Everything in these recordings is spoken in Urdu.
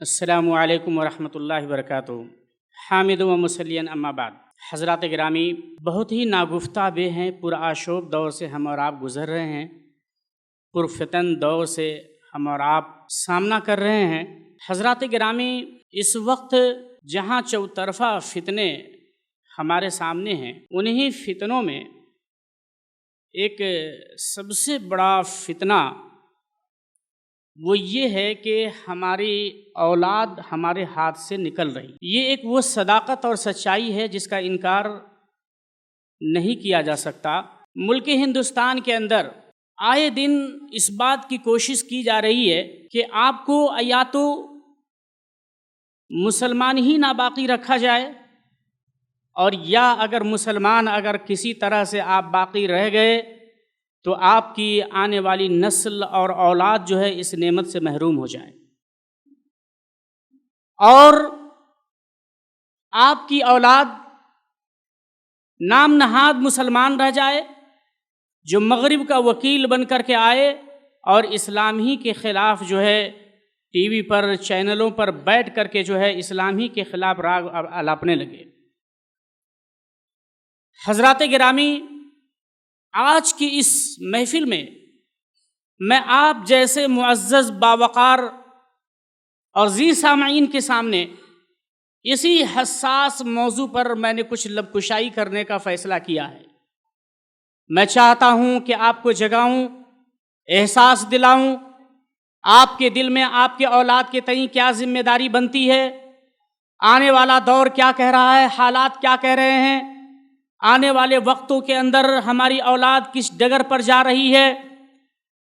السلام علیکم ورحمۃ اللہ وبرکاتہ۔ حامد و مسلین اما بعد۔ حضرات گرامی، بہت ہی ناگفتہ بے ہیں، پرآشوب دور سے ہم اور آپ گزر رہے ہیں، پرفتن دور سے ہم اور آپ سامنا کر رہے ہیں۔ حضرات گرامی، اس وقت جہاں چوطرفہ فتنے ہمارے سامنے ہیں، انہی فتنوں میں ایک سب سے بڑا فتنہ وہ یہ ہے کہ ہماری اولاد ہمارے ہاتھ سے نکل رہی۔ یہ ایک وہ صداقت اور سچائی ہے جس کا انکار نہیں کیا جا سکتا۔ ملک ہندوستان کے اندر آئے دن اس بات کی کوشش کی جا رہی ہے کہ آپ کو یا تو مسلمان ہی نہ باقی رکھا جائے، اور یا اگر مسلمان اگر کسی طرح سے آپ باقی رہ گئے تو آپ کی آنے والی نسل اور اولاد جو ہے اس نعمت سے محروم ہو جائے، اور آپ کی اولاد نام نہاد مسلمان رہ جائے، جو مغرب کا وکیل بن کر کے آئے اور اسلام ہی کے خلاف جو ہے ٹی وی پر چینلوں پر بیٹھ کر کے جو ہے اسلام ہی کے خلاف راگ الاپنے لگے۔ حضرات گرامی، آج کی اس محفل میں آپ جیسے معزز باوقار اور ذی سامعین کے سامنے اسی حساس موضوع پر میں نے کچھ لب کشائی کرنے کا فیصلہ کیا ہے۔ میں چاہتا ہوں کہ آپ کو جگاؤں، احساس دلاؤں، آپ کے دل میں آپ کے اولاد کے تئیں کیا ذمہ داری بنتی ہے، آنے والا دور کیا کہہ رہا ہے، حالات کیا کہہ رہے ہیں، آنے والے وقتوں کے اندر ہماری اولاد کس ڈگر پر جا رہی ہے،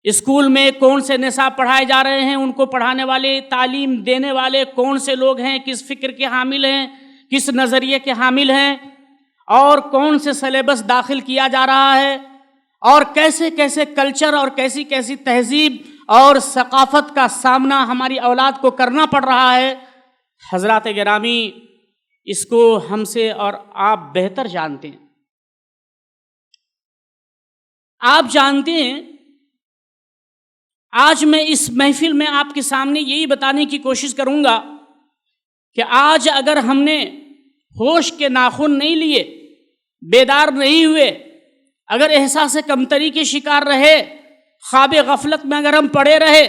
اسکول میں کون سے نصاب پڑھائے جا رہے ہیں، ان کو پڑھانے والے، تعلیم دینے والے کون سے لوگ ہیں، کس فکر کے حامل ہیں، کس نظریے کے حامل ہیں، اور کون سے سلیبس داخل کیا جا رہا ہے، اور کیسے کیسے کلچر اور کیسی کیسی تہذیب اور ثقافت کا سامنا ہماری اولاد کو کرنا پڑ رہا ہے۔ حضرات گرامی، اس کو ہم سے اور آپ بہتر جانتے ہیں۔ آپ جانتے ہیں، آج میں اس محفل میں آپ کے سامنے یہی بتانے کی کوشش کروں گا کہ آج اگر ہم نے ہوش کے ناخن نہیں لیے، بیدار نہیں ہوئے، اگر احساس کمتری کے شکار رہے، خواب غفلت میں اگر ہم پڑے رہے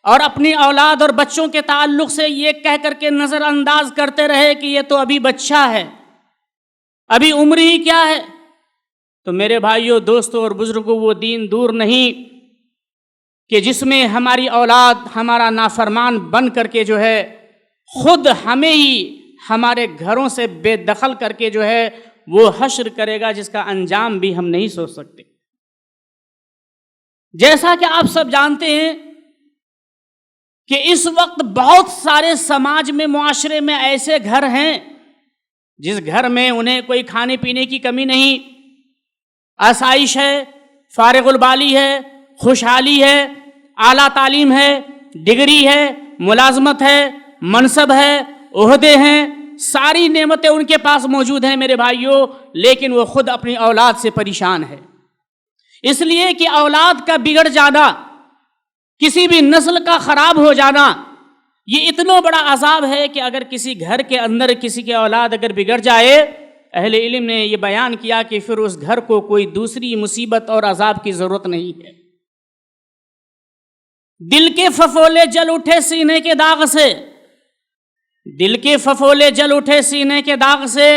اور اپنی اولاد اور بچوں کے تعلق سے یہ کہہ کر کے نظر انداز کرتے رہے کہ یہ تو ابھی بچہ ہے، ابھی عمر ہی کیا ہے، تو میرے بھائیوں، دوستوں اور بزرگوں، وہ دین دور نہیں کہ جس میں ہماری اولاد ہمارا نافرمان بن کر کے جو ہے خود ہمیں ہی ہمارے گھروں سے بے دخل کر کے جو ہے وہ حشر کرے گا، جس کا انجام بھی ہم نہیں سوچ سکتے۔ جیسا کہ آپ سب جانتے ہیں کہ اس وقت بہت سارے سماج میں، معاشرے میں ایسے گھر ہیں جس گھر میں انہیں کوئی کھانے پینے کی کمی نہیں، آسائش ہے، فارغ البالی ہے، خوشحالی ہے، اعلیٰ تعلیم ہے، ڈگری ہے، ملازمت ہے، منصب ہے، عہدے ہیں، ساری نعمتیں ان کے پاس موجود ہیں میرے بھائیوں، لیکن وہ خود اپنی اولاد سے پریشان ہے، اس لیے کہ اولاد کا بگڑ جانا، کسی بھی نسل کا خراب ہو جانا، یہ اتنا بڑا عذاب ہے کہ اگر کسی گھر کے اندر کسی کی اولاد اگر بگڑ جائے، اہل علم نے یہ بیان کیا کہ پھر اس گھر کو کوئی دوسری مصیبت اور عذاب کی ضرورت نہیں ہے۔ دل کے ففولے جل اٹھے سینے کے داغ سے، دل کے ففولے جل اٹھے سینے کے داغ سے،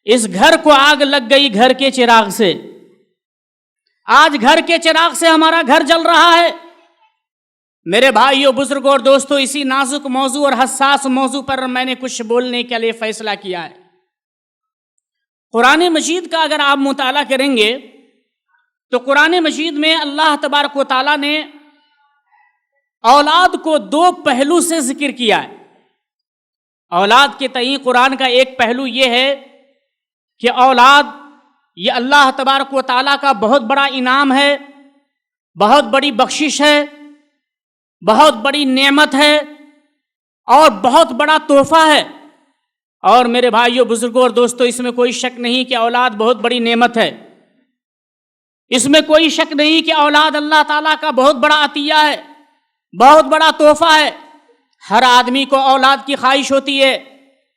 اس گھر کو آگ لگ گئی گھر کے چراغ سے۔ آج گھر کے چراغ سے ہمارا گھر جل رہا ہے۔ میرے بھائیوں، بزرگوں اور دوستوں، اسی نازک موضوع اور حساس موضوع پر میں نے کچھ بولنے کے لیے فیصلہ کیا ہے۔ قرآن مجید کا اگر آپ مطالعہ کریں گے تو قرآن مجید میں اللہ تبارک و تعالیٰ نے اولاد کو دو پہلو سے ذکر کیا ہے۔ اولاد کے تئیں قرآن کا ایک پہلو یہ ہے کہ اولاد یہ اللہ تبارک و تعالیٰ کا بہت بڑا انعام ہے، بہت بڑی بخشش ہے، بہت بڑی نعمت ہے، اور بہت بڑا تحفہ ہے۔ اور میرے بھائیوں، بزرگوں اور دوستوں، اس میں کوئی شک نہیں کہ اولاد بہت بڑی نعمت ہے، اس میں کوئی شک نہیں کہ اولاد اللہ تعالیٰ کا بہت بڑا عطیہ ہے، بہت بڑا تحفہ ہے۔ ہر آدمی کو اولاد کی خواہش ہوتی ہے،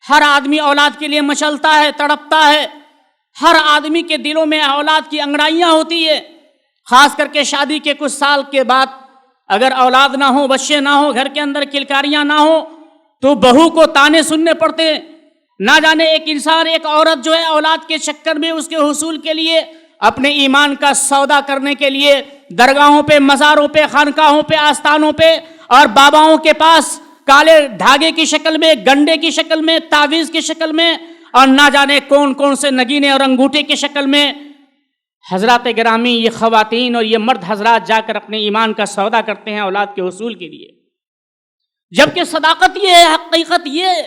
ہر آدمی اولاد کے لیے مچلتا ہے، تڑپتا ہے، ہر آدمی کے دلوں میں اولاد کی انگڑائیاں ہوتی ہے۔ خاص کر کے شادی کے کچھ سال کے بعد اگر اولاد نہ ہو، بچے نہ ہو، گھر کے اندر کلکاریاں نہ ہو تو بہو کو تانے سننے پڑتے ہیں۔ نہ جانے ایک انسان، ایک عورت جو ہے اولاد کے چکر میں اس کے حصول کے لیے اپنے ایمان کا سودا کرنے کے لیے درگاہوں پہ، مزاروں پہ، خانقاہوں پہ، آستانوں پہ اور باباؤں کے پاس کالے دھاگے کی شکل میں، گنڈے کی شکل میں، تعویذ کی شکل میں اور نہ جانے کون کون سے نگینے اور انگوٹھے کی شکل میں حضرات گرامی یہ خواتین اور یہ مرد حضرات جا کر اپنے ایمان کا سودا کرتے ہیں اولاد کے حصول کے لیے۔ جبکہ صداقت یہ ہے، حقیقت یہ ہے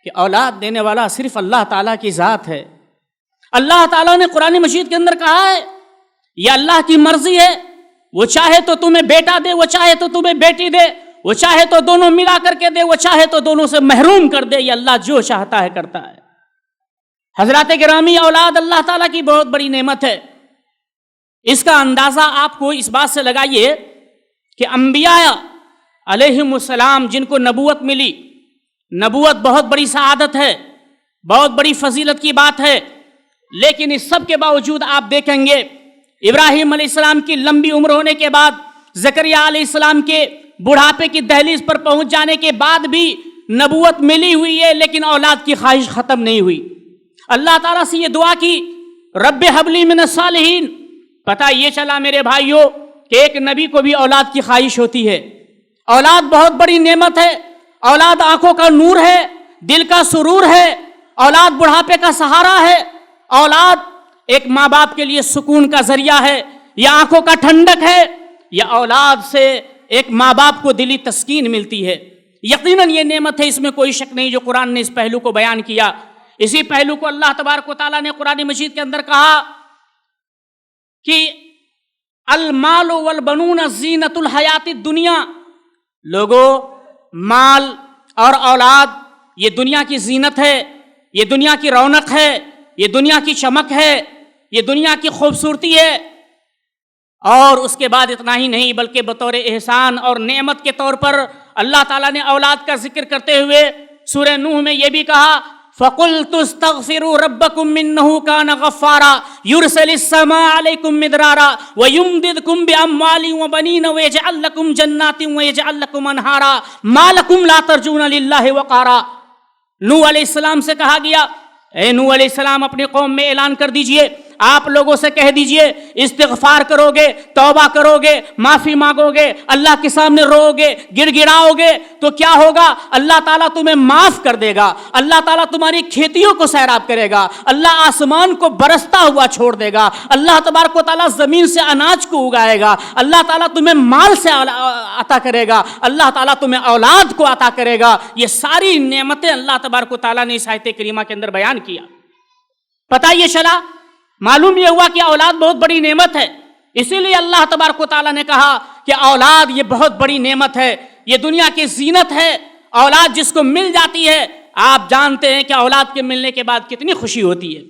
کہ اولاد دینے والا صرف اللہ تعالیٰ کی ذات ہے۔ اللہ تعالیٰ نے قرآن مجید کے اندر کہا ہے یہ اللہ کی مرضی ہے، وہ چاہے تو تمہیں بیٹا دے، وہ چاہے تو تمہیں بیٹی دے، وہ چاہے تو دونوں ملا کر کے دے، وہ چاہے تو دونوں سے محروم کر دے، یہ اللہ جو چاہتا ہے کرتا ہے۔ حضرات گرامی، اولاد اللہ تعالیٰ کی بہت بڑی نعمت ہے۔ اس کا اندازہ آپ کو اس بات سے لگائیے کہ انبیاء علیہم السلام جن کو نبوت ملی، نبوت بہت بڑی سعادت ہے، بہت بڑی فضیلت کی بات ہے، لیکن اس سب کے باوجود آپ دیکھیں گے ابراہیم علیہ السلام کی لمبی عمر ہونے کے بعد، زکریا علیہ السلام کے بڑھاپے کی دہلیز پر پہنچ جانے کے بعد بھی نبوت ملی ہوئی ہے، لیکن اولاد کی خواہش ختم نہیں ہوئی۔ اللہ تعالیٰ سے یہ دعا کی رب حب لی من الصالحین۔ پتہ یہ چلا میرے بھائیوں کہ ایک نبی کو بھی اولاد کی خواہش ہوتی ہے۔ اولاد بہت بڑی نعمت ہے، اولاد آنکھوں کا نور ہے، دل کا سرور ہے، اولاد بڑھاپے کا سہارا ہے، اولاد ایک ماں باپ کے لیے سکون کا ذریعہ ہے، یا آنکھوں کا ٹھنڈک ہے، یا اولاد سے ایک ماں باپ کو دلی تسکین ملتی ہے۔ یقیناً یہ نعمت ہے، اس میں کوئی شک نہیں، جو قرآن نے اس پہلو کو بیان کیا۔ اسی پہلو کو اللہ تبارک و تعالیٰ نے قرآن مجید کے اندر کہا کہ المال والبنون زینت الحیات الدنیا، لوگوں مال اور اولاد یہ دنیا کی زینت ہے، یہ دنیا کی رونق ہے، یہ دنیا کی چمک ہے، یہ دنیا کی خوبصورتی ہے۔ اور اس کے بعد اتنا ہی نہیں بلکہ بطور احسان اور نعمت کے طور پر اللہ تعالیٰ نے اولاد کا ذکر کرتے ہوئے سورہ نوح میں یہ بھی کہا فَقُلْتُ اسْتَغْفِرُوا رَبَّكُمْ إِنَّهُ كَانَ غَفَّارًا يُرْسِلِ السَّمَاءَ عَلَيْكُمْ مِدْرَارًا وَيُمْدِدْكُمْ بِأَمْوَالٍ وَبَنِينَ وَيَجْعَلْ لَكُمْ جَنَّاتٍ وَيَجْعَلْ لَكُمْ أَنْهَارًا مَا لَكُمْ لَا تَرْجُونَ لِلَّهِ وَقَارًا۔ نوح علیہ السلام سے کہا گیا اے نوح علیہ السلام اپنی قوم میں اعلان کر دیجئے، آپ لوگوں سے کہہ دیجئے استغفار کرو گے، توبہ کرو گے، معافی مانگو گے، اللہ کے سامنے رو گے، گڑ گڑاؤ گے تو کیا ہوگا؟ اللہ تعالیٰ تمہیں معاف کر دے گا، اللہ تعالیٰ تمہاری کھیتیوں کو سیراب کرے گا، اللہ آسمان کو برستا ہوا چھوڑ دے گا، اللہ تبارک و تعالیٰ زمین سے اناج کو اگائے گا، اللہ تعالیٰ تمہیں مال سے عطا کرے گا، اللہ تعالیٰ تمہیں اولاد کو عطا کرے گا۔ یہ ساری نعمتیں اللہ تبارک و تعالیٰ نے اس آیت کریمہ کے اندر بیان کیا۔ پتہ یہ چلا، معلوم یہ ہوا کہ اولاد بہت بڑی نعمت ہے، اسی لیے اللہ تبارک و تعالیٰ نے کہا کہ اولاد یہ بہت بڑی نعمت ہے، یہ دنیا کی زینت ہے۔ اولاد جس کو مل جاتی ہے آپ جانتے ہیں کہ اولاد کے ملنے کے بعد کتنی خوشی ہوتی ہے۔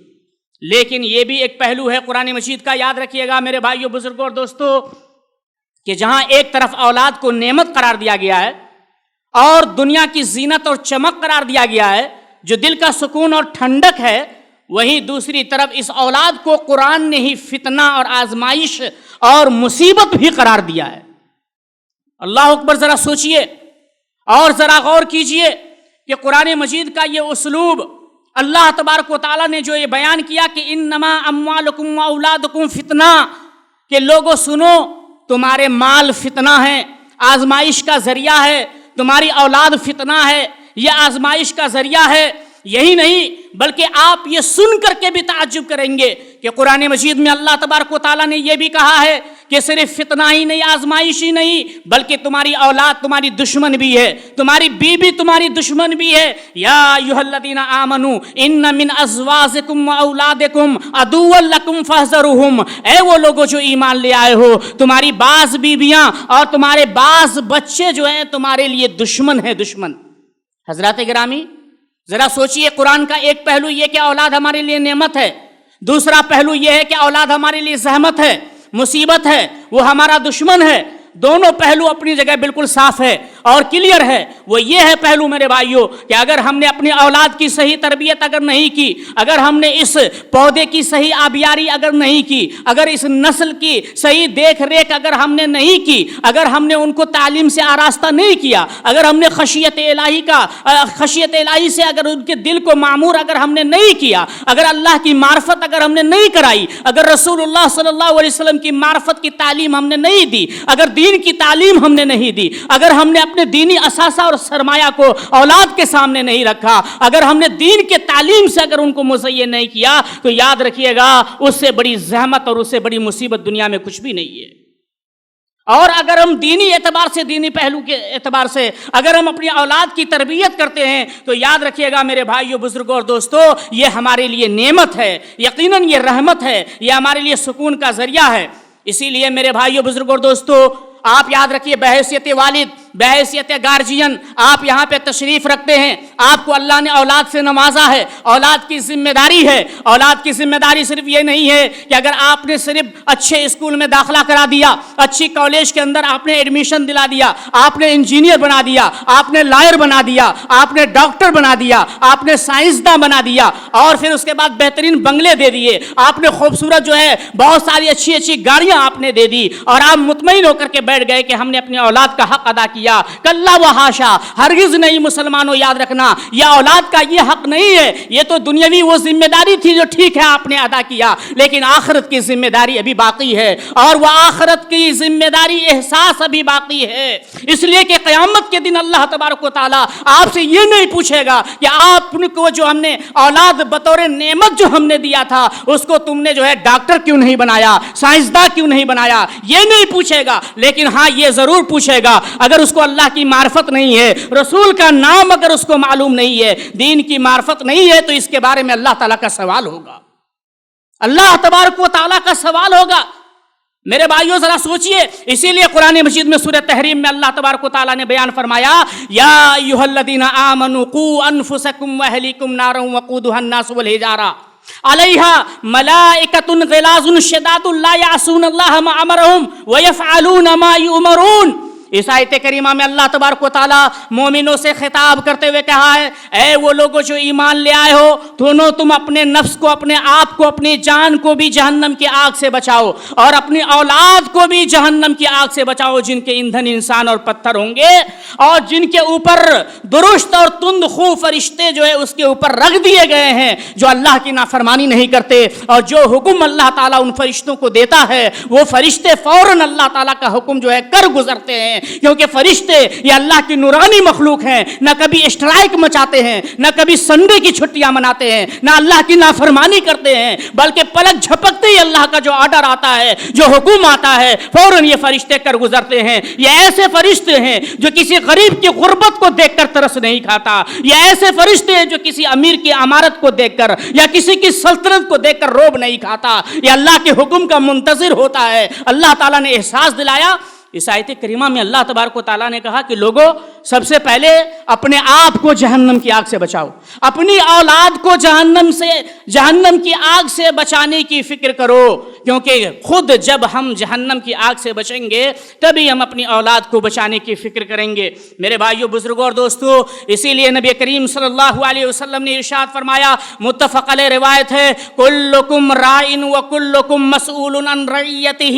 لیکن یہ بھی ایک پہلو ہے قرآن مجید کا، یاد رکھیے گا میرے بھائیوں بزرگوں اور دوستوں، کہ جہاں ایک طرف اولاد کو نعمت قرار دیا گیا ہے اور دنیا کی زینت اور چمک قرار دیا گیا ہے جو دل کا سکون اور ٹھنڈک ہے، وہیں دوسری طرف اس اولاد کو قرآن نے ہی فتنہ اور آزمائش اور مصیبت بھی قرار دیا ہے۔ اللہ اکبر، ذرا سوچئے اور ذرا غور کیجئے کہ قرآن مجید کا یہ اسلوب اللہ تبارک و تعالیٰ نے جو یہ بیان کیا کہ انما اموالکم و اولادکم فتنہ، کہ لوگوں سنو تمہارے مال فتنہ ہے، آزمائش کا ذریعہ ہے، تمہاری اولاد فتنہ ہے، یہ آزمائش کا ذریعہ ہے۔ یہی نہیں بلکہ آپ یہ سن کر کے بھی تعجب کریں گے کہ قرآن مجید میں اللہ تبارک و تعالیٰ نے یہ بھی کہا ہے کہ صرف فتنہ ہی نہیں، آزمائش ہی نہیں، بلکہ تمہاری اولاد تمہاری دشمن بھی ہے، تمہاری بیوی تمہاری دشمن بھی ہے۔ یا ایھا الذین آمنوا ان من ازواجکم و اولادکم عدوا لکم فاحذروہم، اے وہ لوگوں جو ایمان لے آئے ہو، تمہاری بعض بیویاں اور تمہارے بعض بچے جو ہیں تمہارے لیے دشمن ہیں، دشمن۔ حضرات گرامی ذرا سوچئے، قرآن کا ایک پہلو یہ کہ اولاد ہمارے لیے نعمت ہے، دوسرا پہلو یہ ہے کہ اولاد ہمارے لیے زحمت ہے، مصیبت ہے، وہ ہمارا دشمن ہے۔ دونوں پہلو اپنی جگہ بالکل صاف ہے اور کلیئر ہے. وہ یہ ہے پہلو میرے بھائیوں کہ اگر ہم نے اپنی اولاد کی صحیح تربیت اگر نہیں کی، اگر ہم نے اس پودے کی صحیح آبیاری اگر نہیں کی، اگر اس نسل کی صحیح دیکھ ریکھ اگر ہم نے نہیں کی، اگر ہم نے ان کو تعلیم سے آراستہ نہیں کیا، اگر ہم نے خشیت الہی سے اگر ان کے دل کو معمور اگر ہم نے نہیں کیا، اگر اللہ کی معرفت اگر ہم نے نہیں کرائی، اگر رسول اللہ صلی اللہ علیہ وسلم کی معرفت کی تعلیم ہم نے نہیں دی، اگر دین کی تعلیم ہم نے نہیں دی، اگر ہم نے اپنے دینی اثاثہ اور سرمایہ کو اولاد کے سامنے نہیں رکھا، اگر ہم نے دین کے تعلیم سے اگر ان کو مزین نہیں کیا، تو یاد رکھیے گا اس سے بڑی زحمت اور اس سے بڑی مصیبت دنیا میں کچھ بھی نہیں ہے. اور اگر ہم دینی اعتبار سے، دینی پہلو کے اعتبار سے اگر ہم اپنی اولاد کی تربیت کرتے ہیں تو یاد رکھیے گا میرے بھائیوں، بزرگوں اور دوستوں، یہ ہمارے لیے نعمت ہے، یقیناً یہ رحمت ہے، یہ ہمارے لیے سکون کا ذریعہ ہے. اسی لیے میرے بھائیوں، بزرگوں اور دوستوں، آپ یاد رکھیے بحیثیت والد، بحیثیت گارجین آپ یہاں پہ تشریف رکھتے ہیں. آپ کو اللہ نے اولاد سے نوازا ہے، اولاد کی ذمہ داری ہے. اولاد کی ذمہ داری صرف یہ نہیں ہے کہ اگر آپ نے صرف اچھے اسکول میں داخلہ کرا دیا، اچھی کالج کے اندر آپ نے ایڈمیشن دلا دیا، آپ نے انجینئر بنا دیا، آپ نے لائر بنا دیا، آپ نے ڈاکٹر بنا دیا، آپ نے سائنسداں بنا دیا، اور پھر اس کے بعد بہترین بنگلے دے دیے، آپ نے خوبصورت جو ہے بہت ساری اچھی اچھی گاڑیاں آپ نے دے دی، اور آپ مطمئن ہو کر کے بیٹھ گئے کہ ہم نے اپنی اولاد کا حق ادا کیا. کلا و حاشا، ہرگز نہیں. مسلمانوں یاد رکھنا، یہ اولاد کا یہ حق نہیں ہے. یہ تو دنیاوی وہ ذمہ داری تھی جو ٹھیک ہے آپ نے ادا کیا، لیکن آخرت کی ذمہ داری ابھی باقی ہے، اور وہ آخرت کی ذمہ داری احساس ابھی باقی ہے. اس لیے کہ قیامت کے دن اللہ تبارک و تعالیٰ آپ سے یہ نہیں پوچھے گا کہ آپ کو جو ہم نے اولاد بطور نعمت جو ہم نے دیا تھا اس کو تم نے جو ہے ڈاکٹر کیوں نہیں بنایا، سائنسداں کیوں نہیں بنایا، یہ نہیں پوچھے گا. لیکن ہاں یہ ضرور پوچھے گا اگر اس کو اللہ کی معرفت نہیں ہے، رسول کا نام اگر اس کو معلوم نہیں ہے، دین کی معرفت نہیں ہے، تو اس کے بارے میں اللہ تعالیٰ کا سوال ہوگا، اللہ تبارک و تعالیٰ کا سوال ہوگا. میرے بھائیوں ذرا سوچئے. اسی لیے قرآن مجید میں سورہ تحریم میں اللہ تبارک و تعالیٰ نے بیان فرمایا، یا ایھا الذین آمنوا قوا انفسکم واہلیکم نارا وقودھا الناس والحجارہ علیہا ملائکۃ غلاظ شداد لا یعصون اللہ ما امرہم ویفعلون ما یؤمرون. اس آیت کریمہ میں اللہ تبارک و تعالیٰ مومنوں سے خطاب کرتے ہوئے کہا ہے، اے وہ لوگوں جو ایمان لے آئے ہو، دونوں تم اپنے نفس کو، اپنے آپ کو، اپنی جان کو بھی جہنم کی آگ سے بچاؤ، اور اپنی اولاد کو بھی جہنم کی آگ سے بچاؤ، جن کے ایندھن انسان اور پتھر ہوں گے، اور جن کے اوپر درست اور تند خو فرشتے جو ہے اس کے اوپر رکھ دیے گئے ہیں، جو اللہ کی نافرمانی نہیں کرتے، اور جو حکم اللہ تعالیٰ ان فرشتوں کو دیتا ہے وہ فرشتے فوراً اللہ تعالیٰ کا حکم جو ہے کر گزرتے ہیں. کیونکہ فرشتے یہ اللہ کی نورانی مخلوق ہیں، نہ کبھی اسٹرائک مچاتے ہیں، نہ کبھی سنڈے کی چھٹیاں مناتے ہیں، نہ اللہ کی نافرمانی کرتے ہیں، بلکہ پلک جھپکتے ہی اللہ کا جو آرڈر آتا ہے، جو حکم آتا ہے، فوراً یہ فرشتے کر گزرتے ہیں. یہ ایسے فرشتے ہیں جو کسی غریب کی غربت کو دیکھ کر ترس نہیں کھاتا. یہ ایسے فرشتے ہیں جو کسی امیر کی امارت کو دیکھ کر یا کسی کی سلطنت کو دیکھ کر روب نہیں کھاتا. یہ اللہ کے حکم کا منتظر ہوتا ہے. اللہ تعالیٰ نے احساس دلایا. اس آیت کریمہ میں اللہ تبارک و تعالیٰ نے کہا کہ لوگوں، سب سے پہلے اپنے آپ کو جہنم کی آگ سے بچاؤ، اپنی اولاد کو جہنم کی آگ سے بچانے کی فکر کرو، کیونکہ خود جب ہم جہنم کی آگ سے بچیں گے تبھی ہم اپنی اولاد کو بچانے کی فکر کریں گے. میرے بھائیوں، بزرگوں اور دوستوں، اسی لیے نبی کریم صلی اللہ علیہ وسلم نے ارشاد فرمایا، متفق علیہ روایت ہے، کلکم راعٍ وکلکم مسئول عن رعیتہ.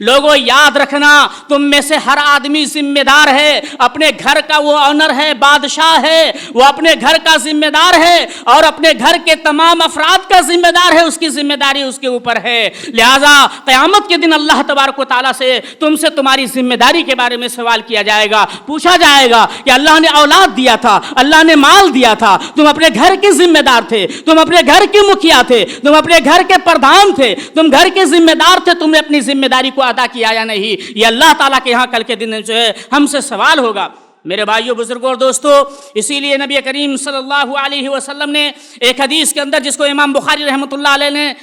لوگوں یاد رکھنا، تم میں سے ہر آدمی ذمہ دار ہے، اپنے گھر کا وہ آنر ہے، بادشاہ ہے، وہ اپنے گھر کا ذمہ دار ہے، اور اپنے گھر کے تمام افراد کا ذمہ دار ہے. اس کی ذمہ داری اس کے اوپر ہے. لہذا قیامت کے دن اللہ تبارک و تعالیٰ سے تم سے تمہاری ذمہ داری کے بارے میں سوال کیا جائے گا، پوچھا جائے گا کہ اللہ نے اولاد دیا تھا، اللہ نے مال دیا تھا، تم اپنے گھر کے ذمہ دار تھے، تم اپنے گھر کے مکھیا تھے، تم اپنے گھر کے پردھان تھے، تم گھر کے ذمہ دار تھے، تم نے اپنی ذمہ داری کو ادا کیا یا نہیں؟ یہ اللہ تعالیٰ کے یہاں کل کے دن جو ہے ہم سے سوال ہوگا. میرے بھائیوں، بزرگوں اور دوستوں، اسی لیے نبی کریم صلی اللہ علیہ وسلم نے ایک حدیث کے اندر، جس کو امام بخاری رحمۃ اللہ علیہ نے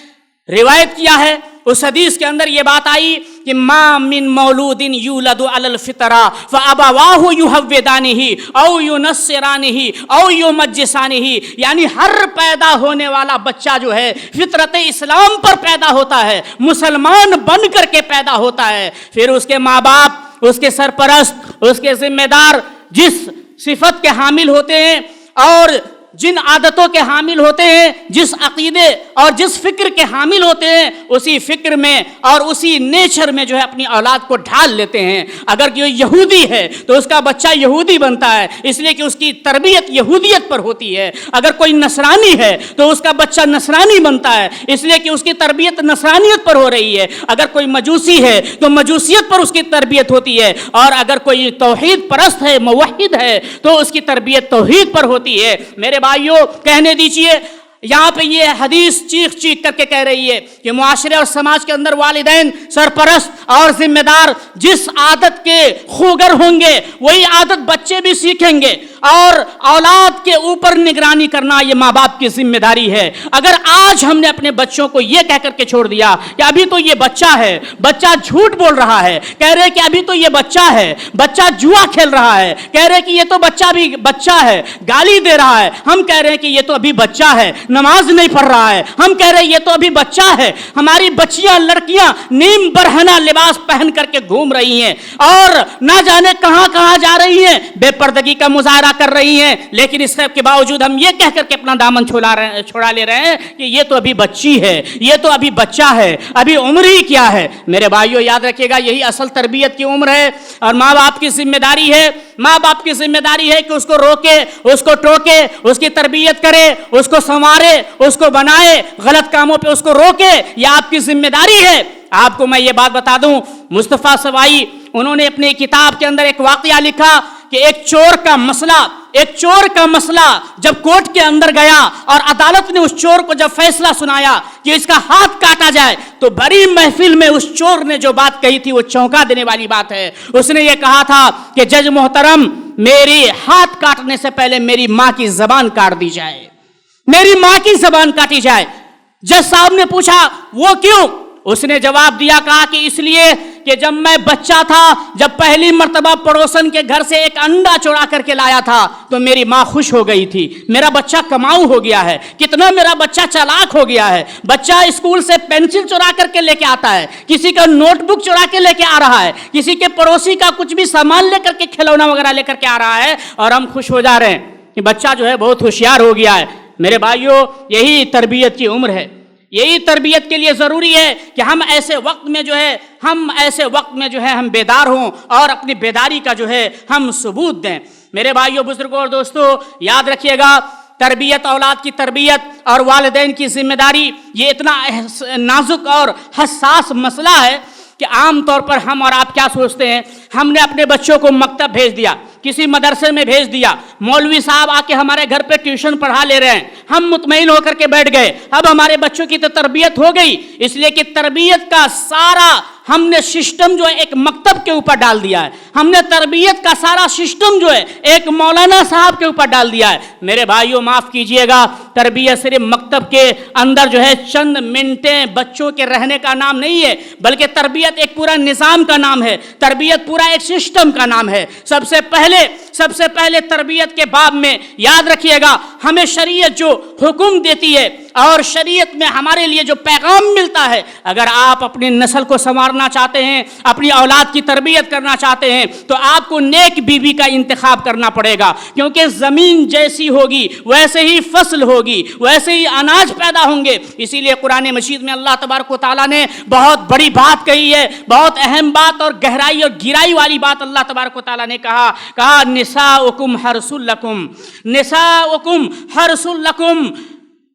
روایت کیا ہے، اس حدیث کے اندر یہ بات آئی کہ ما من مولود یولد علی الفطرہ فابواہ یہودانہ او ینصرانہ او یمجسانہ. یعنی ہر پیدا ہونے والا بچہ جو ہے فطرت اسلام پر پیدا ہوتا ہے، مسلمان بن کر کے پیدا ہوتا ہے، پھر اس کے ماں باپ اس کے سرپرست، اس کے ذمہ دار جس صفت کے حامل ہوتے ہیں اور جن عادتوں کے حامل ہوتے ہیں، جس عقیدے اور جس فکر کے حامل ہوتے ہیں، اسی فکر میں اور اسی نیچر میں جو ہے اپنی اولاد کو ڈھال لیتے ہیں۔ اگر کوئی یہودی ہے تو اس کا بچہ یہودی بنتا ہے، اس لیے کہ اس کی تربیت یہودیت پر ہوتی ہے۔ اگر کوئی نصرانی ہے تو اس کا بچہ نصرانی بنتا ہے، اس لیے کہ اس کی تربیت نصرانیت پر ہو رہی ہے۔ اگر کوئی مجوسی ہے تو مجوسیت پر اس کی تربیت ہوتی ہے، اور اگر کوئی توحید پرست ہے، موحد ہے، تو اس کی تربیت توحید پر ہوتی ہے۔ میرے بھائیوں، کہنے دیجئے، یہاں پہ یہ حدیث چیخ چیخ کر کے کہہ رہی ہے کہ معاشرے اور سماج کے اندر والدین، سرپرست اور ذمہ دار جس عادت کے خوگر ہوں گے وہی عادت بچے بھی سیکھیں گے، اور اولاد کے اوپر نگرانی کرنا یہ ماں باپ کی ذمہ داری ہے۔ اگر آج ہم نے اپنے بچوں کو یہ کہہ کر کے چھوڑ دیا کہ ابھی تو یہ بچہ ہے، بچہ جھوٹ بول رہا ہے، کہہ رہے کہ ابھی تو یہ بچہ ہے، بچہ جوا کھیل رہا ہے، کہہ رہے کہ یہ تو بچہ بھی بچہ ہے، گالی دے رہا ہے، ہم کہہ رہے ہیں کہ یہ تو ابھی بچہ ہے، نماز نہیں پڑھ رہا ہے، ہم کہہ رہے ہیں یہ تو ابھی بچہ ہے، ہماری بچیاں لڑکیاں نیم برہنہ لباس پہن کر کے گھوم رہی ہیں اور نہ جانے کہاں کہاں جا رہی ہیں، بے پردگی کا مظاہرہ کر رہی ہیں، لیکن اس کے باوجود ہم یہ کہہ کر کے اپنا دامن چھوڑا لے رہے ہیں کہ یہ تو ابھی بچی ہے، یہ تو ابھی بچہ ہے، ابھی عمر ہی کیا ہے۔ میرے بھائیوں، یاد رکھیے گا، یہی اصل تربیت کی عمر ہے، اور ماں باپ کی ذمہ داری ہے، ماں باپ کی ذمہ داری ہے کہ اس کو روکے، اس کو ٹوکے، اس کی تربیت کرے، اس کو سنوارے، اس کو بنائے، غلط کاموں پہ اس کو روکے، یہ آپ کی ذمہ داری ہے۔ آپ کو میں یہ بات بتا دوں، مصطفیٰ سوائی انہوں نے اپنی کتاب کے اندر ایک واقعہ لکھا کہ ایک چور کا مسئلہ جب کورٹ کے اندر گیا اور عدالت نے اس چور کو جب فیصلہ سنایا کہ اس کا ہاتھ کاٹا جائے، تو بڑی محفل میں اس چور نے جو بات کہی تھی وہ چونکا دینے والی بات ہے۔ اس نے یہ کہا تھا کہ جج محترم، میری ہاتھ کاٹنے سے پہلے میری ماں کی زبان کاٹ دی جائے، میری ماں کی زبان کاٹی جائے۔ جج صاحب نے پوچھا وہ کیوں؟ اس نے جواب دیا، کہا کہ اس لیے کہ جب میں بچہ تھا، جب پہلی مرتبہ پڑوسن کے گھر سے ایک انڈا چورا کر کے لایا تھا تو میری ماں خوش ہو گئی تھی، میرا بچہ کماؤ ہو گیا ہے، کتنا میرا بچہ چالاک ہو گیا ہے، بچہ اسکول سے پینسل چورا کر کے لے کے آتا ہے، کسی کا نوٹ بک چورا کے لے کے آ رہا ہے، کسی کے پڑوسی کا کچھ بھی سامان لے کر کے، کھلونا وغیرہ لے کر کے آ رہا ہے، اور ہم خوش ہو جا رہے ہیں کہ بچہ جو ہے بہت ہوشیار ہو گیا ہے۔ میرے بھائیوں، یہی تربیت کی عمر ہے۔ یہی تربیت کے لیے ضروری ہے کہ ہم ایسے وقت میں جو ہے ہم بیدار ہوں اور اپنی بیداری کا جو ہے ہم ثبوت دیں۔ میرے بھائیوں، بزرگوں اور دوستوں، یاد رکھیے گا، تربیت، اولاد کی تربیت اور والدین کی ذمہ داری، یہ اتنا نازک اور حساس مسئلہ ہے کہ عام طور پر ہم اور آپ کیا سوچتے ہیں، ہم نے اپنے بچوں کو مکتب بھیج دیا، کسی مدرسے میں بھیج دیا، مولوی صاحب آ کے ہمارے گھر پہ ٹیوشن پڑھا لے رہے ہیں، ہم مطمئن ہو کر کے بیٹھ گئے، اب ہمارے بچوں کی تو تربیت ہو گئی، اس لیے کہ تربیت کا سارا ہم نے سسٹم جو ہے ایک مکتب کے اوپر ڈال دیا ہے، ہم نے تربیت کا سارا سسٹم جو ہے ایک مولانا صاحب کے اوپر ڈال دیا ہے۔ میرے بھائیوں، معاف کیجئے گا، تربیت صرف مکتب کے اندر جو ہے چند منٹیں بچوں کے رہنے کا نام نہیں ہے، بلکہ تربیت ایک پورا نظام کا نام ہے، تربیت پورا ایک سسٹم کا نام ہے۔ سب سے پہلے تربیت کے باب میں یاد رکھیے گا، ہمیں شریعت جو حکم دیتی ہے اور شریعت میں ہمارے لیے جو پیغام ملتا ہے، اگر آپ اپنی نسل کو سنوارنا چاہتے ہیں، اپنی اولاد کی تربیت کرنا چاہتے ہیں، تو آپ کو نیک بیوی کا انتخاب کرنا پڑے گا، کیونکہ زمین جیسی ہوگی ویسے ہی فصل ہوگی، ویسے ہی اناج پیدا ہوں گے۔ اسی لیے قرآن مجید میں اللہ تبارک و تعالیٰ نے بہت بڑی بات کہی ہے، بہت اہم بات اور گہرائی اور گہرائی والی بات اللہ تبارک و تعالیٰ نے کہا نساؤکم حرث لکم، نساؤکم حرث لکم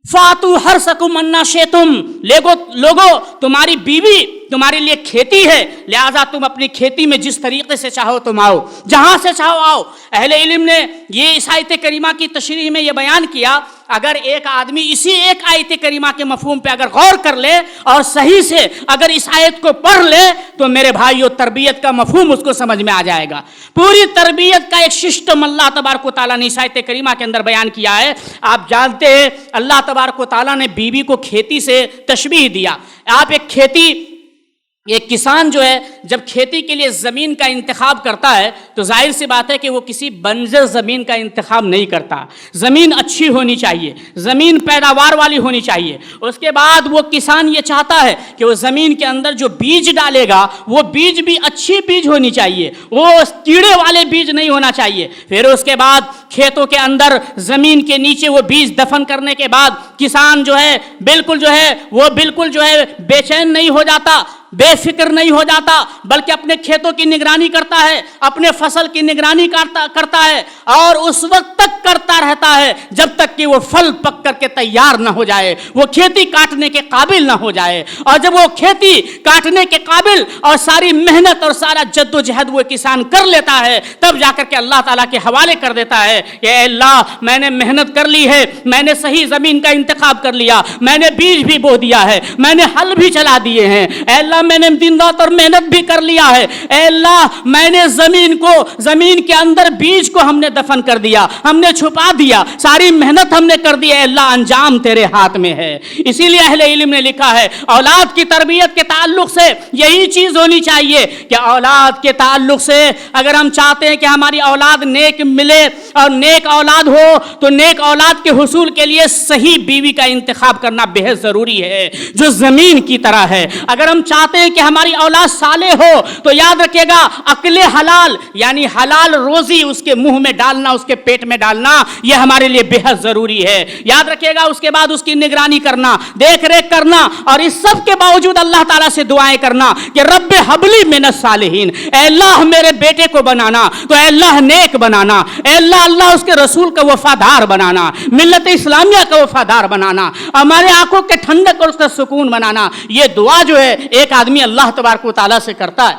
فاتو حرثکم انا شئتم، لوگو تمہاری بیوی تمہارے لیے کھیتی ہے، لہذا تم اپنی کھیتی میں جس طریقے سے چاہو تم آؤ، جہاں سے چاہو آؤ۔ اہل علم نے یہ اس آیت کریمہ کی تشریح میں یہ بیان کیا، اگر ایک آدمی اسی ایک آیت کریمہ کے مفہوم پہ اگر غور کر لے اور صحیح سے اگر اس آیت کو پڑھ لے تو میرے بھائیو تربیت کا مفہوم اس کو سمجھ میں آ جائے گا۔ پوری تربیت کا ایک سسٹم اللہ تبارک و تعالیٰ نے اس آیت کریمہ کے اندر بیان کیا ہے۔ آپ جانتے ہیں اللہ تبارک و تعالیٰ نے بیوی کو کھیتی سے تشبیہ دیا۔ آپ ایک کھیتی ایک کسان جو ہے جب کھیتی کے لیے زمین کا انتخاب کرتا ہے تو ظاہر سی بات ہے کہ وہ کسی بنجر زمین کا انتخاب نہیں کرتا. زمین اچھی ہونی چاہیے, زمین پیداوار والی ہونی چاہیے. اس کے بعد وہ کسان یہ چاہتا ہے کہ وہ زمین کے اندر جو بیج ڈالے گا وہ بیج بھی اچھی بیج ہونی چاہیے, وہ کیڑے والے بیج نہیں ہونا چاہیے. پھر اس کے بعد کھیتوں کے اندر زمین کے نیچے وہ بیج دفن کرنے کے بعد کسان جو ہے بالکل جو ہے بے چین نہیں ہو جاتا, بے فکر نہیں ہو جاتا, بلکہ اپنے کھیتوں کی نگرانی کرتا ہے, اپنے فصل کی نگرانی کرتا ہے, اور اس وقت تک کرتا رہتا ہے جب تک کہ وہ پھل پک کر کے تیار نہ ہو جائے, وہ کھیتی کاٹنے کے قابل نہ ہو جائے. اور جب وہ کھیتی کاٹنے کے قابل اور ساری محنت اور سارا جد و جہد وہ کسان کر لیتا ہے, تب جا کر کے اللہ تعالیٰ کے حوالے کر دیتا ہے کہ اے اللہ میں نے محنت کر لی ہے, میں نے صحیح زمین کا انتخاب کر لیا, میں نے بیج بھی بو دیا ہے, میں نے ہل بھی چلا دیے ہیں, اے اللہ میں نے دن رات اور محنت بھی کر لیا ہے, اے اللہ میں نے زمین کے اندر بیج کو ہم نے دفن کر دیا, ہم نے چھپا دیا, ساری محنت ہم نے کر دی, اے اللہ انجام تیرے ہاتھ میں ہے. اسی لیے اہل علم نے لکھا ہے اولاد کی تربیت کے تعلق سے یہی چیز ہونی چاہیے کہ اولاد کے تعلق سے اگر ہم چاہتے ہیں کہ ہماری اولاد نیک ملے اور نیک اولاد ہو تو نیک اولاد کے حصول کے لیے صحیح بیوی کا انتخاب کرنا بہت ضروری ہے جو زمین کی طرح ہے. اگر ہم چاہتے ہیں کہ ہماری اولاد صالح ہو تو یاد رکھیے گا اکل حلال یعنی حلال روزی اس کے منہ میں ڈالنا, اس کے پیٹ میں ڈالنا, یہ ہمارے لیے بہت ضروری ہے. یاد رکھیے گا اس کے بعد اس کی نگرانی کرنا, دیکھ ریکھ کرنا, اور اس سب کے باوجود اللہ تعالیٰ سے دعائیں کرنا کہ رب حبلی من الصالحین, اے اللہ میرے بیٹے کو بنانا تو اے اللہ نیک بنانا, اے اللہ اس کے رسول کا وفادار بنانا, ملت اسلامیہ کا وفادار بنانا, ہمارے آنکھوں کے ٹھنڈک اور اس کا سکون بنانا. یہ دعا جو ہے ایک آدمی اللہ تبارک و تعالیٰ سے کرتا ہے.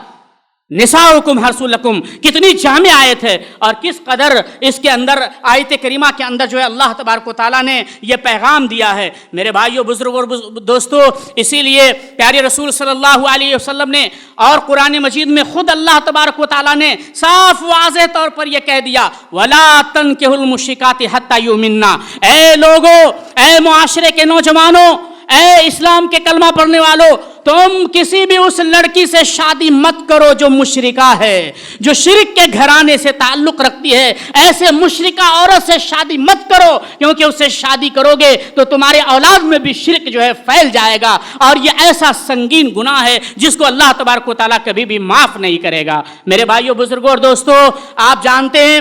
نساؤکم حرث لکم کتنی جامع آیت ہے, اور کس قدر اس کے اندر آیت کریمہ کے اندر جو ہے اللہ تبارک و تعالیٰ نے یہ پیغام دیا ہے. میرے بھائیوں, بزرگوں اور دوستوں, اسی لیے پیارے رسول صلی اللہ علیہ وسلم نے اور قرآن مجید میں خود اللہ تبارک و تعالیٰ نے صاف واضح طور پر یہ کہہ دیا وَلَا تَنْكِحُوا الْمُشْرِكَاتِ حَتَّى يُؤْمِنَّ. اے لوگوں, اے معاشرے کے نوجوانوں, اے اسلام کے کلمہ پڑھنے والوں, تم کسی بھی اس لڑکی سے شادی مت کرو جو مشرکہ ہے, جو شرک کے گھرانے سے تعلق رکھتی ہے. ایسے مشرکہ عورت سے شادی مت کرو, کیونکہ اس سے شادی کرو گے تو تمہارے اولاد میں بھی شرک جو ہے پھیل جائے گا, اور یہ ایسا سنگین گناہ ہے جس کو اللہ تبارک و تعالیٰ کبھی بھی معاف نہیں کرے گا. میرے بھائیوں, بزرگوں اور دوستوں, آپ جانتے ہیں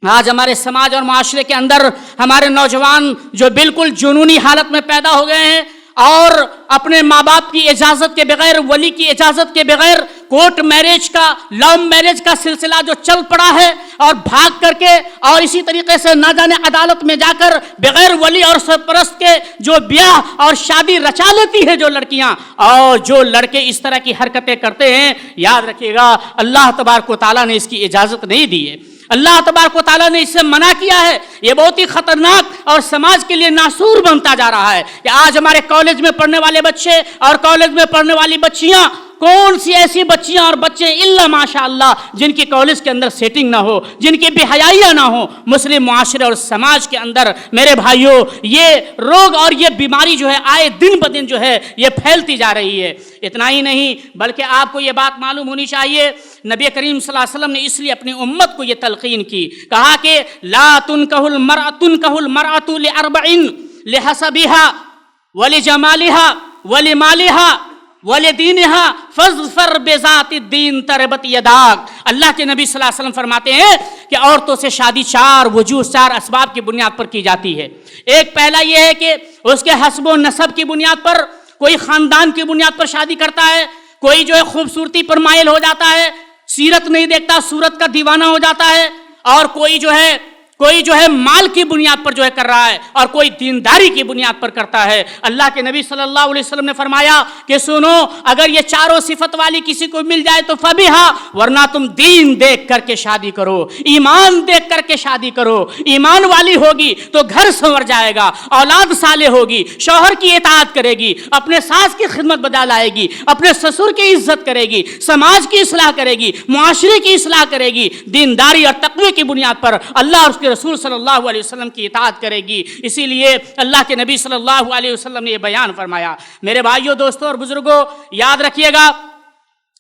آج ہمارے سماج اور معاشرے کے اندر ہمارے نوجوان جو بالکل جنونی حالت میں پیدا ہو گئے ہیں اور اپنے ماں باپ کی اجازت کے بغیر, ولی کی اجازت کے بغیر کورٹ میرج کا, لو میرج کا سلسلہ جو چل پڑا ہے, اور بھاگ کر کے اور اسی طریقے سے نہ جانے عدالت میں جا کر بغیر ولی اور سرپرست کے جو بیاہ اور شادی رچا لیتی ہے جو لڑکیاں, اور جو لڑکے اس طرح کی حرکتیں کرتے ہیں, یاد رکھیے گا اللہ تبارک و تعالیٰ نے اس کی اجازت نہیں دی ہے. اللہ تبارک و تعالیٰ نے اس سے منع کیا ہے. یہ بہت ہی خطرناک اور سماج کے لیے ناسور بنتا جا رہا ہے کہ آج ہمارے کالج میں پڑھنے والے بچے اور کالج میں پڑھنے والی بچیاں, کون سی ایسی بچیاں اور بچے الا ماشاء اللہ جن کی کالج کے اندر سیٹنگ نہ ہو, جن کی بے حیائیاں نہ ہو. مسلم معاشرے اور سماج کے اندر میرے بھائیوں یہ روگ اور یہ بیماری جو ہے آئے دن بدن جو ہے یہ پھیلتی جا رہی ہے. اتنا ہی نہیں بلکہ آپ کو یہ بات معلوم ہونی چاہیے, نبی کریم صلی اللہ علیہ وسلم نے اس لیے اپنی امت کو یہ تلقین کی, کہا کہ لا تنکح المرأة لأربع لحسبها ولجمالها ولمالها وَلِدِينِهَا فَاظْفَرْ بِذَاتِ الدِّينِ تَرْبَتْ يَدَاكَ. اللہ کے نبی صلی اللہ علیہ وسلم فرماتے ہیں کہ عورتوں سے شادی چار وجوہ, چار اسباب کی بنیاد پر کی جاتی ہے. ایک پہلا یہ ہے کہ اس کے حسب و نسب کی بنیاد پر, کوئی خاندان کی بنیاد پر شادی کرتا ہے, کوئی جو ہے خوبصورتی پر مائل ہو جاتا ہے, سیرت نہیں دیکھتا, صورت کا دیوانہ ہو جاتا ہے, اور کوئی جو ہے مال کی بنیاد پر جو ہے کر رہا ہے, اور کوئی دینداری کی بنیاد پر کرتا ہے. اللہ کے نبی صلی اللہ علیہ وسلم نے فرمایا کہ سنو, اگر یہ چاروں صفت والی کسی کو مل جائے تو فبیہا, ورنہ تم دین دیکھ کر کے شادی کرو, ایمان دیکھ کر کے شادی کرو. ایمان والی ہوگی تو گھر سنور جائے گا, اولاد صالح ہوگی, شوہر کی اطاعت کرے گی, اپنے ساس کی خدمت بجا لائے گی, اپنے سسر کی عزت کرے گی, سماج کی اصلاح کرے گی, معاشرے کی اصلاح کرے گی, دینداری اور تقوی کی بنیاد پر اللہ اور اس کے رسول صلی اللہ علیہ وسلم کی اطاعت کرے گی. اسی لیے اللہ کے نبی صلی اللہ علیہ وسلم نے یہ بیان فرمایا. میرے بھائیوں, دوستوں اور بزرگوں, یاد رکھیے گا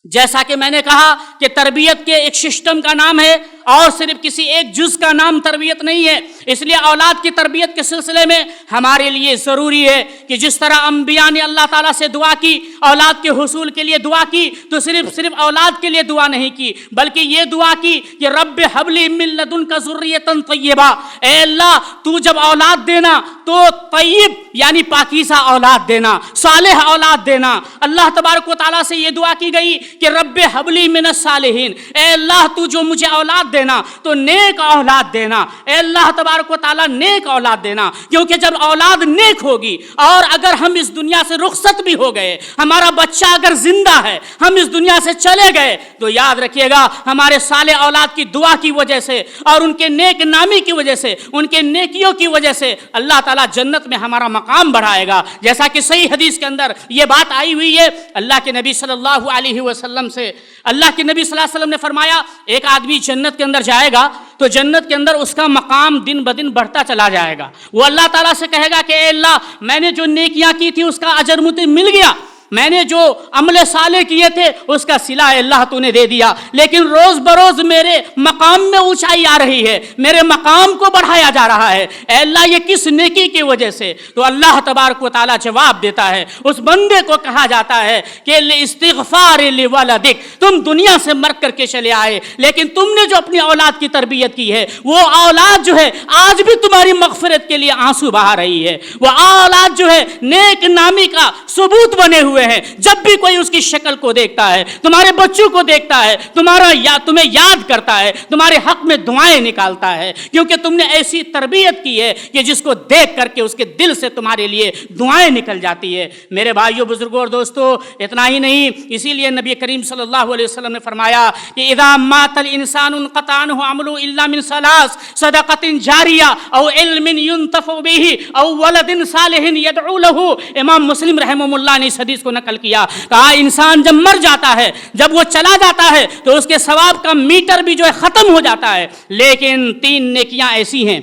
جیسا کہ میں نے کہا کہ تربیت کے ایک سسٹم کا نام ہے اور صرف کسی ایک جز کا نام تربیت نہیں ہے، اس لیے اولاد کی تربیت کے سلسلے میں ہمارے لیے ضروری ہے کہ جس طرح انبیاء نے اللہ تعالیٰ سے دعا کی، اولاد کے حصول کے لیے دعا کی، تو صرف اولاد کے لیے دعا نہیں کی بلکہ یہ دعا کی کہ رب ہب لی من لدنک ذریۃ طیبہ، اے اللہ تو جب اولاد دینا تو طیب یعنی پاکیزہ اولاد دینا، صالح اولاد دینا۔ اللہ تبارک و تعالیٰ سے یہ دعا کی گئی کہ رب ہب لی من الصالحین، اے اللہ تو جو مجھے اولاد دینا تو نیک اولاد دینا، اے اللہ تبارک و تعالیٰ نیک اولاد دینا، کیونکہ جب اولاد نیک ہوگی اور اگر ہم اس دنیا سے رخصت بھی ہو گئے، ہمارا بچہ اگر زندہ ہے، ہم اس دنیا سے چلے گئے، تو یاد رکھیے گا ہمارے صالح اولاد کی دعا کی وجہ سے اور ان کے نیک نامی کی وجہ سے، ان کے نیکیوں کی وجہ سے اللہ تعالیٰ جنت میں ہمارا مقام بڑھائے گا، جیسا کہ صحیح حدیث کے اندر یہ بات آئی ہوئی ہے۔ اللہ کے نبی صلی اللہ علیہ وسلم سے اللہ کے نبی صلی اللہ علیہ وسلم نے فرمایا ایک آدمی جنت کے اندر جائے گا تو جنت کے اندر اس کا مقام دن بدن بڑھتا چلا جائے گا، وہ اللہ تعالیٰ سے کہے گا کہ اے اللہ میں نے جو نیکیاں کی تھی اس کا اجر مجھے مل گیا، میں نے جو عمل صالح کیے تھے اس کا صلہ اللہ تو نے دے دیا، لیکن روز بروز میرے مقام میں اونچائی آ رہی ہے، میرے مقام کو بڑھایا جا رہا ہے، اے اللہ یہ کس نیکی کی وجہ سے؟ تو اللہ تبارک و تعالیٰ جواب دیتا ہے، اس بندے کو کہا جاتا ہے کہ استغفار لولدک، تم دنیا سے مر کر کے چلے آئے لیکن تم نے جو اپنی اولاد کی تربیت کی ہے وہ اولاد جو ہے آج بھی تمہاری مغفرت کے لیے آنسو بہا رہی ہے، وہ اولاد جو ہے نیک نامی کا ثبوت بنے ہوئے ہیں، جب بھی کوئی اس کی شکل کو دیکھتا ہے، تمہارے بچوں کو دیکھتا ہے، تمہیں یاد کرتا ہے، تمہارے حق میں دعائیں نکالتا ہے، کیونکہ تم نے ایسی تربیت کی ہے کہ جس کو دیکھ کر کے اس کے دل سے تمہارے لیے دعائیں نکل جاتی ہے۔ میرے بھائیوں بزرگوں اور دوستو، اتنا ہی نہیں، اسی لیے نبی کریم صلی اللہ علیہ وسلم نے فرمایا کہ اذا مات الانسان انقطع عنه عمله الا من ثلاث، صدقۃ جاریہ او علم ينتفع به او ولد صالح يدعو له۔ امام مسلم رحمہ اللہ نے اس حدیث کو نقل کیا، کہا انسان جب مر جاتا ہے، جب وہ چلا جاتا ہے تو اس کے ثواب کا میٹر بھی جو ہے ختم ہو جاتا ہے، لیکن تین نیکیاں ایسی ہیں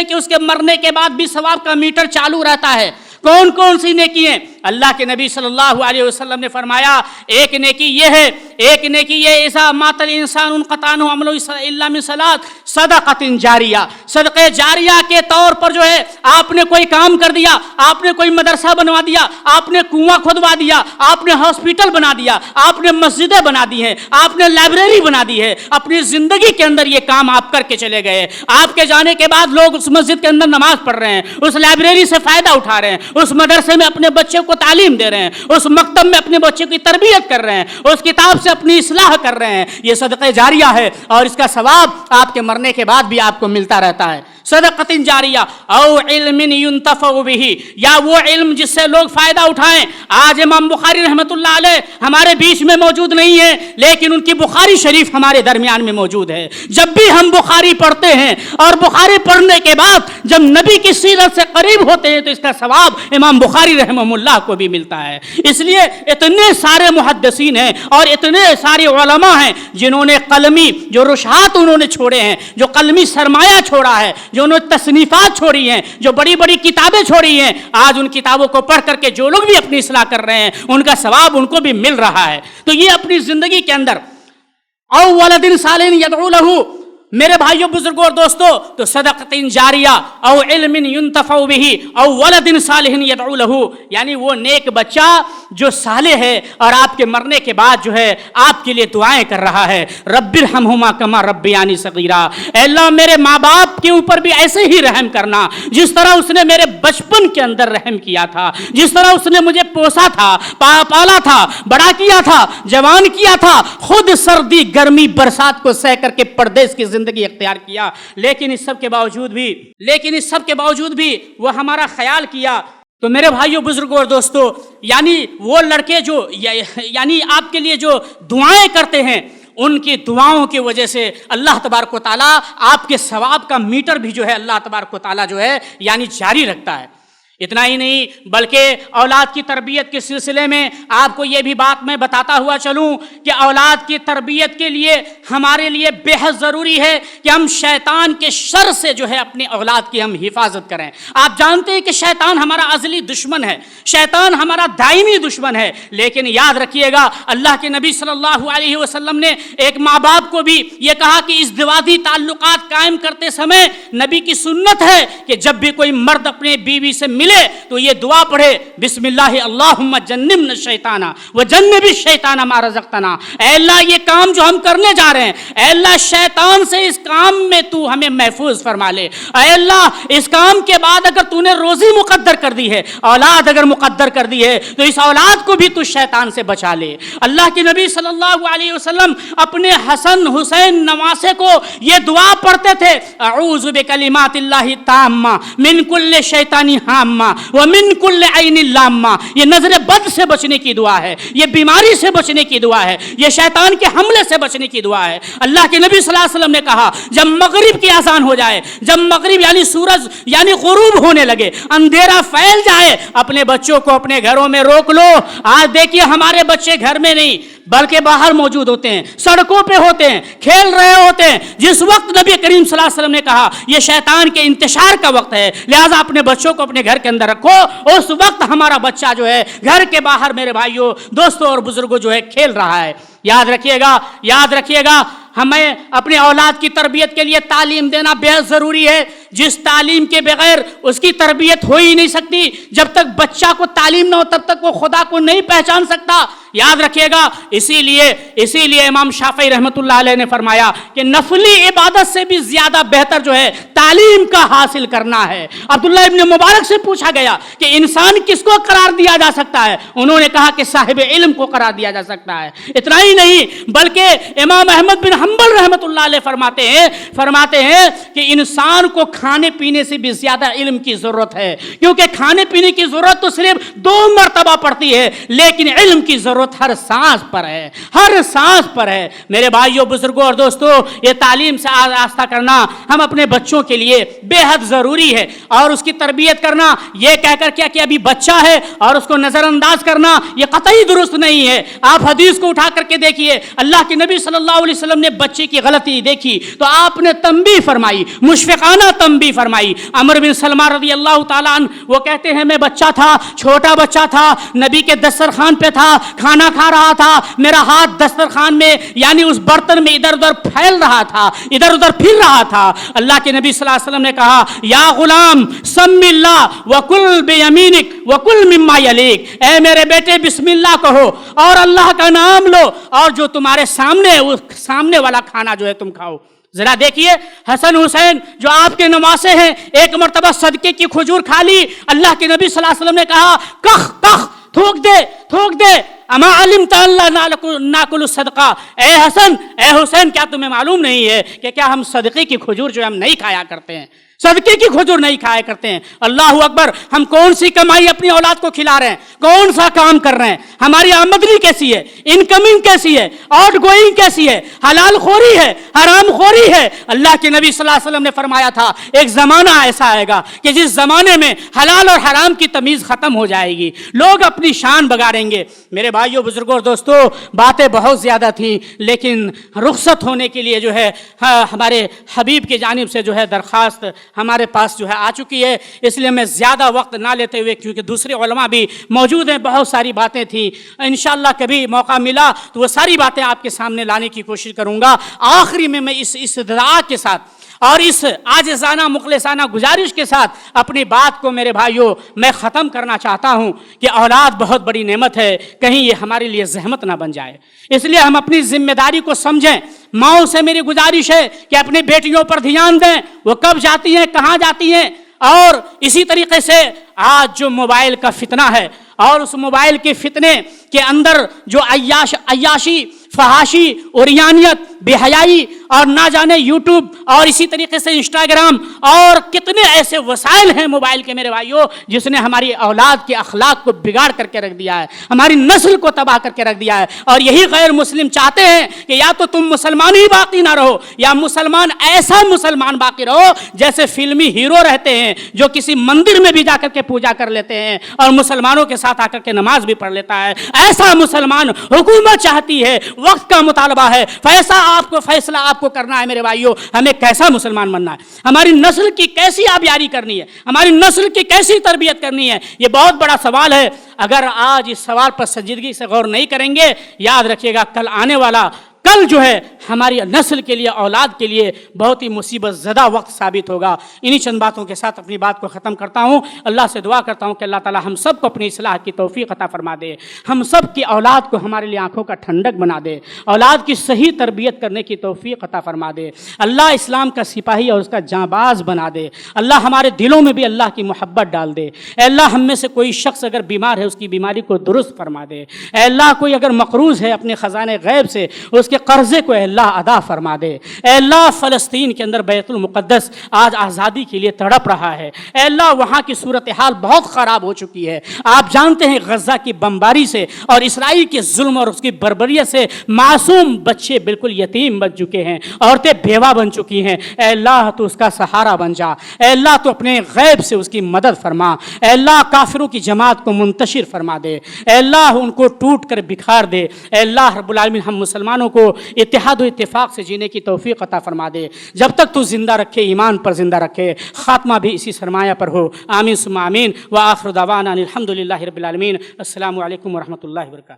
کہ اس کے مرنے کے بعد بھی ثواب کا میٹر چالو رہتا ہے۔ کون کون سی نیکی ہیں؟ اللہ کے نبی صلی اللہ علیہ وسلم نے فرمایا ایک نیکی یہ اذا مات الانسان انقطع عنہ عمله الا من ثلاث، صدقۃ جاریہ، صدقہ جاریہ کے طور پر جو ہے آپ نے کوئی کام کر دیا، آپ نے کوئی مدرسہ بنوا دیا، آپ نے کنواں کھودوا دیا، آپ نے ہاسپٹل بنا دیا، آپ نے مسجدیں بنا دی ہیں، آپ نے لائبریری بنا دی ہے، اپنی زندگی کے اندر یہ کام آپ کر کے چلے گئے، آپ کے جانے کے بعد لوگ اس مسجد کے اندر نماز پڑھ رہے ہیں، اس لائبریری سے فائدہ اٹھا رہے ہیں، اس مدرسے میں اپنے بچے کو تعلیم دے رہے ہیں، اس مکتب میں اپنے بچے کی تربیت کر رہے ہیں، اس کتاب سے اپنی اصلاح کر رہے ہیں، یہ صدقہ جاریہ ہے اور اس کا ثواب آپ کے مرنے کے بعد بھی آپ کو ملتا رہتا ہے۔ صدقۃ جاریہ او علم ينتفع به، یا وہ علم جس سے لوگ فائدہ اٹھائیں۔ آج امام بخاری رحمۃ اللہ علیہ ہمارے بیچ میں موجود نہیں ہے لیکن ان کی بخاری شریف ہمارے درمیان میں موجود ہے۔ جب بھی ہم بخاری پڑھتے ہیں اور بخاری پڑھنے کے بعد جب نبی کی سیرت سے قریب ہوتے ہیں تو اس کا ثواب امام بخاری رحمہ اللہ کو بھی ملتا ہے۔ اس لیے اتنے سارے محدثین ہیں اور اتنے سارے علماء ہیں جنہوں نے قلمی جو رشحات انہوں نے چھوڑے ہیں، جو قلمی سرمایہ چھوڑا ہے، جو انہوں نے تصنیفات چھوڑی ہیں، جو بڑی بڑی کتابیں چھوڑی ہیں، آج ان کتابوں کو پڑھ کر کے جو لوگ بھی اپنی اصلاح کر رہے ہیں ان کا ثواب ان کو بھی مل رہا ہے۔ تو یہ اپنی زندگی کے اندر او ولد صالح يدعو له، میرے بھائیوں بزرگوں اور دوستو، تو صدقۃ جاریہ او علم ينتفع به او ولد صالح يدعو له، یعنی وہ نیک بچہ جو صالح ہے اور آپ کے مرنے کے بعد جو ہے آپ کے لیے دعائیں کر رہا ہے، رب ارحمہما کما ربیانی صغیرا، اے اللہ میرے ماں باپ کے اوپر بھی ایسے ہی رحم کرنا جس طرح اس نے میرے بچپن کے اندر رحم کیا تھا، جس طرح اس نے مجھے پوسا تھا، پالا تھا، بڑا کیا تھا، جوان کیا تھا، خود سردی گرمی برسات کو سہ کر کے پردیس کی زندگی اختیار کیا، لیکن اس سب کے باوجود بھی وہ ہمارا خیال کیا۔ تو میرے بھائیوں بزرگوں اور دوستو، یعنی وہ لڑکے جو یعنی آپ کے لیے جو دعائیں کرتے ہیں ان کی دعاؤں کی وجہ سے اللہ تبارک و تعالیٰ آپ کے ثواب کا میٹر بھی جو ہے اللہ تبارک و تعالیٰ جو ہے یعنی جاری رکھتا ہے۔ اتنا ہی نہیں بلکہ اولاد کی تربیت کے سلسلے میں آپ کو یہ بھی بات میں بتاتا ہوا چلوں کہ اولاد کی تربیت کے لیے ہمارے لیے بے حد ضروری ہے کہ ہم شیطان کے شر سے جو ہے اپنی اولاد کی ہم حفاظت کریں۔ آپ جانتے ہیں کہ شیطان ہمارا ازلی دشمن ہے، شیطان ہمارا دائمی دشمن ہے، لیکن یاد رکھیے گا اللہ کے نبی صلی اللہ علیہ وسلم نے ایک ماں باپ کو بھی یہ کہا کہ ازدواجی تعلقات قائم کرتے سمے نبی کی سنت ہے کہ جب بھی کوئی مرد اپنے بیوی سے ملے تو یہ دعا پڑھے، بسم اللہ اللہم جنبنا الشیطان وجنب الشیطان ما رزقتنا۔ اے اللہ یہ کام جو ہم کرنے جا رہے ہیں، اے اللہ شیطان سے اس کام میں تو ہمیں محفوظ فرما لے۔ اے اللہ اس کام کے بعد اگر تو نے روزی مقدر کر دی ہے، اولاد اگر مقدر کر دی ہے، تو اس اولاد کو بھی تو شیطان سے بچا لے۔ اللہ کے نبی صلی اللہ علیہ وسلم اپنے حسن حسین نواسے کو یہ دعا پڑھتے تھے، اعوذ بکلمات اللہ التامہ من کل شیطان ہامہ ومن کل عین لامہ۔ یہ نظر بد سے بچنے کی دعا ہے، یہ بیماری سے بچنے کی دعا ہے، یہ شیطان کے حملے سے بچنے کی دعا ہے۔ اللہ کے نبی صلی اللہ علیہ وسلم نے کہا جب مغرب کی اذان ہو جائے، جب مغرب یعنی سورج یعنی غروب ہونے لگے، اندھیرا پھیل جائے، اپنے بچوں کو اپنے گھروں میں روک لو۔ آج دیکھیے ہمارے بچے گھر میں نہیں بلکہ باہر موجود ہوتے ہیں، سڑکوں پہ ہوتے ہیں، کھیل رہے ہوتے ہیں۔ جس وقت نبی کریم صلی اللہ علیہ وسلم نے کہا یہ شیطان کے انتشار کا وقت ہے، لہٰذا اپنے بچوں کو اپنے گھر کے اندر رکھو، اس وقت ہمارا بچہ جو ہے گھر کے باہر میرے بھائیوں دوستوں اور بزرگوں جو ہے کھیل رہا ہے۔ یاد رکھیے گا ہمیں اپنے اولاد کی تربیت کے لیے تعلیم دینا بے حد ضروری ہے۔ جس تعلیم کے بغیر اس کی تربیت ہو ہی نہیں سکتی، جب تک بچہ کو تعلیم نہ ہو تب تک وہ خدا کو نہیں پہچان سکتا۔ یاد رکھیے گا اسی لیے امام شافعی رحمۃ اللہ علیہ نے فرمایا کہ نفلی عبادت سے بھی زیادہ بہتر جو ہے تعلیم کا حاصل کرنا ہے۔ عبداللہ ابن مبارک سے پوچھا گیا کہ انسان کس کو قرار دیا جا سکتا ہے؟ انہوں نے کہا کہ صاحب علم کو قرار دیا جا سکتا ہے۔ اتنا ہی نہیں بلکہ امام احمد بن حنبل رحمۃ اللہ علیہ فرماتے ہیں کہ انسان کو کھانے پینے سے بھی زیادہ علم کی ضرورت ہے، کیونکہ کھانے پینے کی ضرورت تو صرف 2 مرتبہ پڑتی ہے، لیکن علم کی ضرورت ہر سانس پر ہے۔ میرے بھائیوں بزرگوں اور دوستوں، یہ تعلیم سے آراستہ کرنا ہم اپنے بچوں کے لیے بے حد ضروری ہے، اور اس کی تربیت کرنا یہ کہہ کر کیا کہ ابھی بچہ ہے اور اس کو نظر انداز کرنا یہ قطعی درست نہیں ہے۔ آپ حدیث کو اٹھا کر کے دیکھیے، اللہ کے نبی صلی اللہ علیہ وسلم نے بچے کی غلطی دیکھی تو آپ نے تنبیہ فرمائی، مشفقانہ تنبیہ فرمائی۔ عمر بن سلمہ رضی اللہ تعالیٰ عنہ وہ کہتے ہیں میں بچہ تھا، چھوٹا بچہ تھا، نبی کے دسترخوان پہ تھا، کھانا کھا رہا تھا، میرا ہاتھ دسترخوان میں یعنی اس برتن میں ادھر ادھر پھیل رہا تھا، ادھر ادھر پھر رہا تھا۔ اللہ کے نبی صلی اللہ علیہ وسلم نے کہا یا غلام سم اللہ وکل بیمینک وکل مما یلیک، اے میرے بیٹے بسم اللہ کہو اور اللہ کا نام لو، اور جو تمہارے سامنے والا کھانا جو ہے تم کھاؤ۔ ذرا دیکھیے حسن حسین جو آپ کے نواسے ہیں، ایک مرتبہ صدقے کی کھجور کھا لی، اللہ کے نبی صلی اللہ علیہ وسلم نے کہا کخ تھوک دے اما علمت اللہ ناکل الصدقہ، اے حسین کیا تمہیں معلوم نہیں ہے کہ کیا ہم صدقے کی کھجور جو ہم نہیں کھایا کرتے ہیں، صدقے کی کھجور نہیں کھایا کرتے ہیں۔ اللہ اکبر، ہم کون سی کمائی اپنی اولاد کو کھلا رہے ہیں، کون سا کام کر رہے ہیں، ہماری آمدنی کیسی ہے، انکمنگ کیسی ہے، آؤٹ گوئنگ کیسی ہے، حلال خوری ہے، حرام خوری ہے۔ اللہ کے نبی صلی اللہ علیہ وسلم نے فرمایا تھا ایک زمانہ ایسا آئے گا کہ جس زمانے میں حلال اور حرام کی تمیز ختم ہو جائے گی، لوگ اپنی شان بگاڑیں گے۔ میرے بھائیوں بزرگوں اور دوستوں، باتیں بہت زیادہ تھیں، لیکن رخصت ہونے کے لیے جو ہے ہمارے حبیب کی جانب سے جو ہے درخواست ہمارے پاس جو ہے آ چکی ہے، اس لیے میں زیادہ وقت نہ لیتے ہوئے، کیونکہ دوسرے علماء بھی موجود ہیں، بہت ساری باتیں تھیں، انشاءاللہ کبھی موقع ملا تو وہ ساری باتیں آپ کے سامنے لانے کی کوشش کروں گا۔ آخری میں اس دعا کے ساتھ اور اس عاجزانہ مخلصانہ گزارش کے ساتھ اپنی بات کو میرے بھائیوں میں ختم کرنا چاہتا ہوں کہ اولاد بہت بڑی نعمت ہے، کہیں یہ ہمارے لیے زحمت نہ بن جائے، اس لیے ہم اپنی ذمہ داری کو سمجھیں۔ ماؤں سے میری گزارش ہے کہ اپنی بیٹیوں پر دھیان دیں، وہ کب جاتی ہیں، کہاں جاتی ہیں، اور اسی طریقے سے آج جو موبائل کا فتنہ ہے اور اس موبائل کے فتنے کے اندر جو عیاشی، فحاشی، عریانیت، بے حیائی اور نہ جانے یوٹیوب اور اسی طریقے سے انسٹاگرام اور کتنے ایسے وسائل ہیں موبائل کے میرے بھائیوں جس نے ہماری اولاد کے اخلاق کو بگاڑ کر کے رکھ دیا ہے، ہماری نسل کو تباہ کر کے رکھ دیا ہے۔ اور یہی غیر مسلم چاہتے ہیں کہ یا تو تم مسلمان ہی باقی نہ رہو یا مسلمان ایسا مسلمان باقی رہو جیسے فلمی ہیرو رہتے ہیں جو کسی مندر میں بھی جا کر کے پوجا کر لیتے ہیں اور مسلمانوں کے ساتھ آ کر کے نماز بھی پڑھ لیتا ہے۔ ایسا مسلمان حکومت چاہتی ہے، وقت کا مطالبہ ہے، فیصلہ آپ کو کرنا ہے میرے بھائیوں، ہمیں کیسا مسلمان بننا ہے، ہماری نسل کی کیسی آبیاری کرنی ہے، ہماری نسل کی کیسی تربیت کرنی ہے، یہ بہت بڑا سوال ہے۔ اگر آج اس سوال پر سنجیدگی سے غور نہیں کریں گے، یاد رکھیے گا کل آنے والا کل جو ہے ہماری نسل کے لیے، اولاد کے لیے بہت ہی مصیبت زدہ وقت ثابت ہوگا۔ انہی چند باتوں کے ساتھ اپنی بات کو ختم کرتا ہوں۔ اللہ سے دعا کرتا ہوں کہ اللہ تعالی ہم سب کو اپنی اصلاح کی توفیق عطا فرما دے، ہم سب کی اولاد کو ہمارے لیے آنکھوں کا ٹھنڈک بنا دے، اولاد کی صحیح تربیت کرنے کی توفیق عطا فرما دے، اللہ اسلام کا سپاہی اور اس کا جانباز بنا دے، اللہ ہمارے دلوں میں بھی اللہ کی محبت ڈال دے۔ اے اللہ ہم میں سے کوئی شخص اگر بیمار ہے اس کی بیماری کو درست فرما دے، اے اللہ کوئی اگر مقروض ہے اپنے خزانے غیب سے اس کے قرضے کو اے اللہ ادا فرما دے۔ اے اللہ فلسطین کے اندر بیت المقدس آج آزادی کے لیے تڑپ رہا ہے، اے اللہ وہاں کی صورتحال بہت خراب ہو چکی ہے۔ آپ جانتے ہیں غزہ کی بمباری سے اور اسرائیل کے ظلم اور اس کی بربریت سے معصوم بچے بالکل یتیم بن چکے ہیں، عورتیں بیوہ بن چکی ہیں۔ اے اللہ تو اس کا سہارا بن جا، اے اللہ تو اپنے غیب سے اس کی مدد فرما، اے اللہ کافروں کی جماعت کو منتشر فرما دے، اے اللہ ان کو ٹوٹ کر بکھار دے، اے اللہ رب العالمین ہم مسلمانوں کو اتحاد و اتفاق سے جینے کی توفیق عطا فرما دے، جب تک تو زندہ رکھے ایمان پر زندہ رکھے، خاتمہ بھی اسی سرمایہ پر ہو، آمین ثم آمین، وآخر دعوانا الحمدللہ رب العالمین۔ السلام علیکم ورحمۃ اللہ وبرکاتہ۔